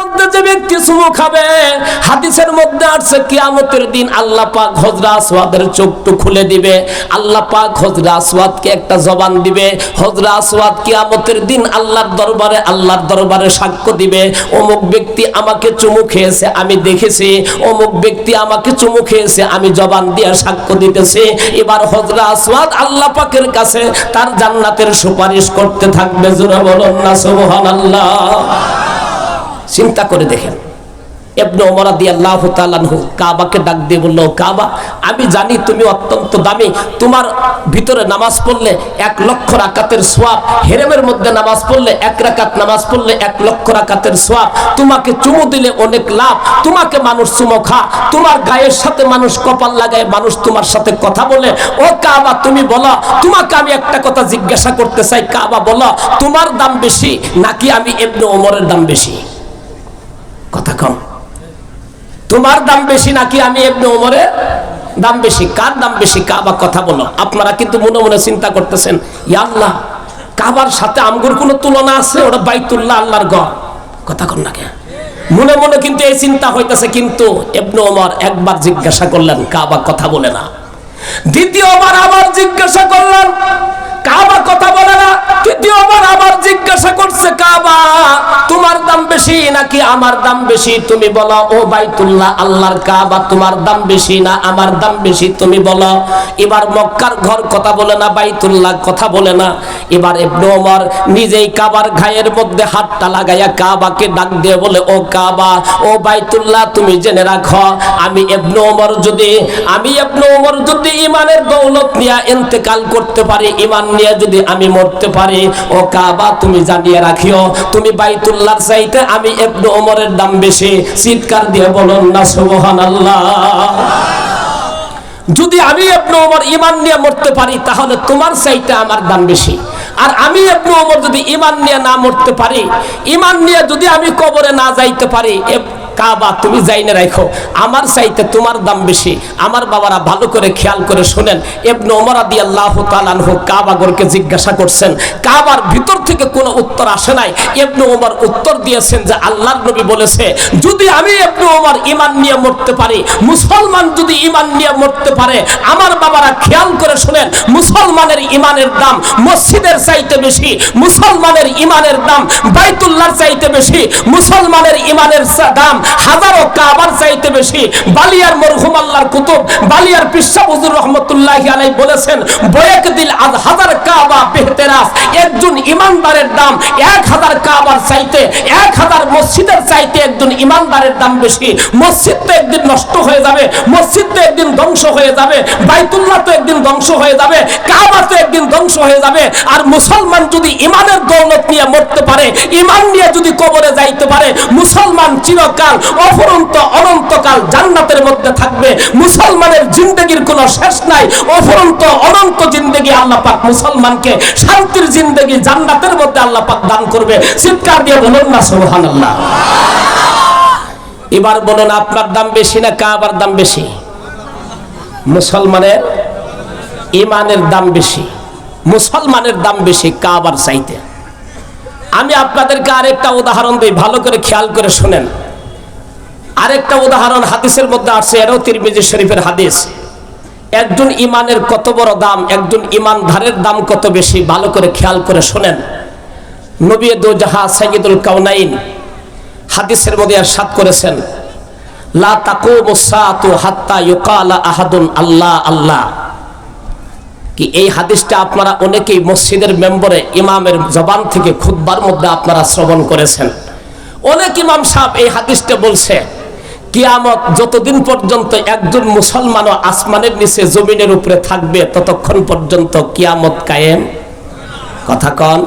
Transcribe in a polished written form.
মধ্যে যে ব্যক্তি চুমু খাবে, হাদিসের মধ্যে আসছে কিয়ামতের দিন আল্লাহ পাক হযরত আসওয়াদের চোখটু খুলে দিবে। আল্লাহ পাক হযরত আসওয়াদকে একটা জবান দিবে। হযরত আসওয়াদ কিয়ামতের দিন আল্লাহর দরবারে সাক্ষ্য দিবে, অমুক ব্যক্তি আমাকে চুমু খেয়েছে, আমি দেখেছি। অমুক ব্যক্তি আমাকে চুমু খেয়েছে, আমি জবান দিয়ে সাক্ষ্য দিতেছি। এবার হযরত আসওয়াদ আল্লাহ পাকের কাছে তার জান্নাতের সুপারিশ করতে থাকবে। জোরে বলুন না সুবহানাল্লাহ। চিন্তা করে দেখেন, ইবনে ওমর রাদিয়াল্লাহু তাআলা আনহু কাবাকে ডাক দিয়ে বলল, কাবা, আমি জানি তুমি অত্যন্ত দামি, তোমার ভিতরে নামাজ পড়লে 1 লক্ষ রাকাতের সওয়াব, হেরেমের মধ্যে নামাজ পড়লে 1 রাকাত নামাজ পড়লে 1 লক্ষ রাকাতের সওয়াব, তোমাকে চুমু দিলে অনেক লাভ, তোমাকে মানুষ চুমু খা, তোমার গায়ের সাথে মানুষ কপাল লাগায়, মানুষ তোমার সাথে কথা বলে। ও কাবা, তুমি বলো, তোমাকে আমি একটা কথা জিজ্ঞাসা করতে চাই, কাবা বলো, তোমার দাম বেশি নাকি আমি ইবনে ওমরের দাম বেশি? কথা কম। তোমার দাম বেশি নাকি আমি ইবনে ওমরের দাম বেশি? কার দাম বেশি? কাবা কথা বলো। আপনারা কিন্তু মনে মনে চিন্তা করতেছেন, ইয়া আল্লাহ, কাবার সাথে আমগুর কোনো তুলনা আছে? ওটা বাইতুল্লাহ, আল্লাহর ঘর। কথা কন না কেন? মনে মনে কিন্তু এই চিন্তা হইতেছে, কিন্তু ইবনে ওমর একবার জিজ্ঞাসা করলেন, কাবা কথা বলে না। দ্বিতীয়বার আবার জিজ্ঞাসা করলেন, কাবা কথা বলে না। তৃতীয়বার আবার জিজ্ঞাসা করছে, কাবা, তোমার দাম বেশি নাকি আমার দাম বেশি? তুমি বলো। ও বাইতুল্লাহ, আল্লাহর কাবা, তোমার দাম বেশি না আমার দাম বেশি? তুমি বলো। এবার মক্কার ঘর কথা বলে না, বাইতুল্লাহ কথা বলে না। এবার ইবনে ওমর নিজেই কাবার ঘায়ের মধ্যে হাতটা লাগাইয়া কাবাকে ডাক দিয়ে বলে, ও কাবা, ও বাইতুল্লাহ, তুমি জেনে রাখো, আমি ইবনে ওমর যদি ইমানের দৌলত নিয়ে ইন্তেকাল করতে পারি, ইমান নিয়ে যদি আমি মরতে পারি, ও কাবা, তুমি জানিয়ে রাখিও, তুমি বাইতুল্লাহর চাইতে আমি ইবনে ওমরের দাম বেশি। চিৎকার দিয়ে বলুন না সুবহানাল্লাহ। যদি আমি ইবনে ওমর ঈমান নিয়ে মরতে পারি, তাহলে তোমার চাইতে আমার দাম বেশি। আর আমি ইবনে ওমর যদি ঈমান নিয়ে না মরতে পারি, ঈমান নিয়ে যদি আমি কবরে না যাইতে পারি, কাবা, তুমি যাইনে রাখো, আমার চাইতে তোমার দাম বেশি। আমার বাবারা ভালো করে খেয়াল করে শুনেন, ইবনে ওমর রাদিয়াল্লাহু তাআলা আনহু কাবাগরকে জিজ্ঞাসা করছেন, কাবার ভিতর থেকে কোনো উত্তর আসে নাই। ইবনে ওমর উত্তর দিয়েছেন যে আল্লাহর নবী বলেছে, যদি আমি ইবনে ওমর ঈমান নিয়ে মরতে পারি, মুসলমান যদি ঈমান নিয়ে মরতে পারে, আমার বাবারা খেয়াল করে শুনেন, মুসলমানের ঈমানের দাম মসজিদের চাইতে বেশি, মুসলমানের ঈমানের দাম বাইতুল্লাহর চাইতে বেশি, মুসলমানের ঈমানের দাম হাজারো কাবার চাইতে বেশি। বালিয়ার মরহুম আল্লাহর কুতুব বালিয়ার পিসা হুজুর রাহমাতুল্লাহি আলাইহি বলেছেন, বয়েক দিল আজ হাজার কাবা বেহতেরাস, একজন ইমানদারের দাম 1000 কাবার চাইতে, 1000 মসজিদের চাইতে একজন ইমানদারের দাম বেশি। মসজিদ তো একদিন নষ্ট হয়ে যাবে, মসজিদ তো একদিন ধ্বংস হয়ে যাবে, বাইতুল্লাহ তো একদিন ধ্বংস হয়ে যাবে, কাবা তো একদিন ধ্বংস হয়ে যাবে। আর মুসলমান যদি ইমানের দৌলত নিয়ে মরতে পারে, ইমান নিয়ে যদি কবরে যাইতে পারে, মুসলমান চিরকাল অফুরন্ত অনন্তকাল জান্নাতের মধ্যে থাকবে। মুসলমানের জিন্দেগির কোনো শেষ নাই, অফুরন্ত অনন্ত জিন্দেগি আল্লাহ পাক মুসলমানকে শান্তির জিন্দেগি জান্নাতের মধ্যে আল্লাহ পাক দান করবে। চিৎকার দিয়ে বলুন না সুবহানাল্লাহ। এবার বলুন, আপনার দাম বেশি না কাবার দাম বেশি? মুসলমানের ঈমানের দাম বেশি, মুসলমানের দাম বেশি কাবার চাইতে। আমি আপনাদেরকে আরেকটা উদাহরণ দেই, ভালো করে খেয়াল করে শুনেন। আরেকটা উদাহরণ হাদিসের মধ্যে আছে, এটাও তিরমিজি শরীফের হাদিস। একজন ঈমানের কত বড় দাম, একজন ঈমানদারের দাম কত বেশি, ভালো করে খেয়াল করে শুনেন। নবী দো জাহান সাইয়্যিদুল কাউনাইন হাদিসের মধ্যে ইরশাদ করেছেন, লা তাকুমুস সাআতু হাত্তা ইউকালা আহাদুন আল্লাহ আল্লাহ। কি এই হাদিসটা আপনারা অনেকেই মসজিদের মেম্বরে ইমামের জবান থেকে খুতবার মধ্যে আপনারা শ্রবণ করেছেন। অনেক ইমাম সাহেব এই হাদিসটা বলছে, কিয়ামত যতদিন পর্যন্ত একজন মুসলমানও আসমানের নিচে জমিনের উপরে থাকবে, ততক্ষণ পর্যন্ত কিয়ামত কায়েম। কথা কন।